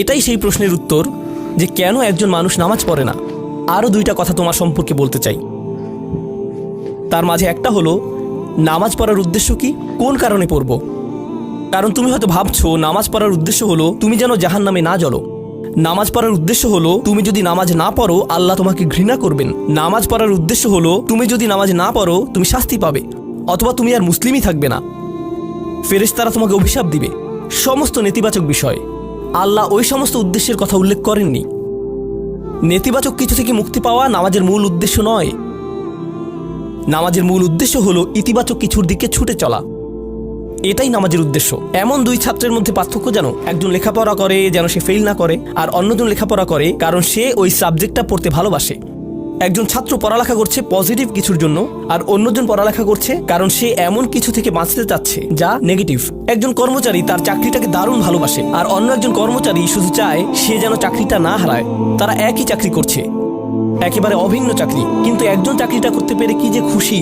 এটাই সেই প্রশ্নের উত্তর যে কেন একজন মানুষ নামাজ পড়ে না। আরও দুইটা কথা তোমার সম্পর্কে বলতে চাই। তার মাঝে একটা হলো নামাজ পড়ার উদ্দেশ্য কি, কোন কারণে পড়ব। কারণ তুমি হয়তো ভাবছো নামাজ পড়ার উদ্দেশ্য হলো তুমি যেন জাহান্নামে না জ্বলো। নামাজ পড়ার উদ্দেশ্য হলো তুমি যদি নামাজ না পড়ো আল্লাহ তোমাকে ঘৃণা করবেন। নামাজ পড়ার উদ্দেশ্য হলো তুমি যদি নামাজ না পড়ো তুমি শাস্তি পাবে, অথবা তুমি আর মুসলিমই থাকবে না, ফেরেশতারা তোমাকে অভিশাপ দিবে। সমস্ত নেতিবাচক বিষয়। আল্লাহ ওই সমস্ত উদ্দেশ্যের কথা উল্লেখ করেননি। নেতিবাচক কিছু থেকে মুক্তি পাওয়া নামাজের মূল উদ্দেশ্য নয়। নামাজের মূল উদ্দেশ্য হলো ইতিবাচক কিছুর দিকে ছুটে চলা। এটাই নামাজের উদ্দেশ্য। এমন দুই ছাত্রের মধ্যে পার্থক্য জানো? একজন লেখাপড়া করে যেন সে ফেল না করে, আর অন্যজন লেখাপড়া করে কারণ সে ওই সাবজেক্টটা পড়তে ভালোবাসে। একজন ছাত্র পড়ালেখা করছে পজিটিভ কিছুর জন্য, আর অন্যজন পড়ালেখা করছে কারণ সে এমন কিছু থেকে বাঁচতে চাচ্ছে যা নেগেটিভ। একজন কর্মচারী তার চাকরিটাকে দারুণ ভালোবাসে, আর অন্য একজন কর্মচারী শুধু চায় সে যেন চাকরিটা না হারায়। তারা একই চাকরি করছে, একেবারে অভিন্ন চাকরি, কিন্তু একজন চাকরিটা করতে পেরে কি যে খুশি,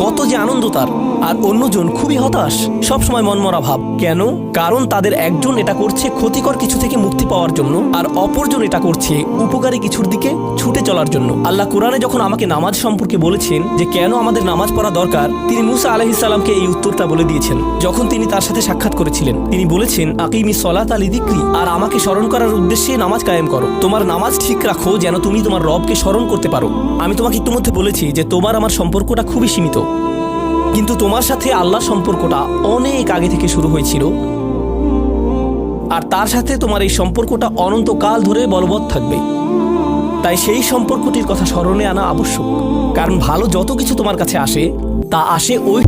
কত যে আনন্দ তার, আর অন্যজন খুবই হতাশ, সবসময় মনমরা ভাব। কেন? কারণ তাদের একজন এটা করছে ক্ষতিকর কিছু থেকে মুক্তি পাওয়ার জন্য, আর অপরজন এটা করছে উপকারী কিছুর দিকে ছুটে চলার জন্য। আল্লাহ কোরআনে যখন আমাকে নামাজ সম্পর্কে বলেছেন যে কেন আমাদের নামাজ পড়া দরকার, তিনি মুসা আলাইহিস সালামকে এই উত্তরটা বলে দিয়েছেন। যখন তিনি তার সাথে সাক্ষাৎ করেছিলেন তিনি বলেছেন, আকিমিস সলাতা লিযিকরি, আর আমাকে স্মরণ করার উদ্দেশ্যে নামাজ কায়েম করো। তোমার নামাজ ঠিক রাখো যেন তুমি তোমার রবকে স্মরণ করতে পারো। আমি তোমাকে ইতিমধ্যে বলেছি যে তোমার আমার সম্পর্কটা খুবই সীমিত, কিন্তু তোমার সাথে আল্লাহ সম্পর্কটা অনেক আগে থেকে শুরু হয়েছিল, আর তার সাথে তোমার এই সম্পর্কটা অনন্তকাল ধরে বলবৎ থাকবে। তাই সেই সম্পর্কটির কথা স্মরণে আনা আবশ্যক। কারণ ভালো যত কিছু তোমার কাছে আসে তা আসে ওই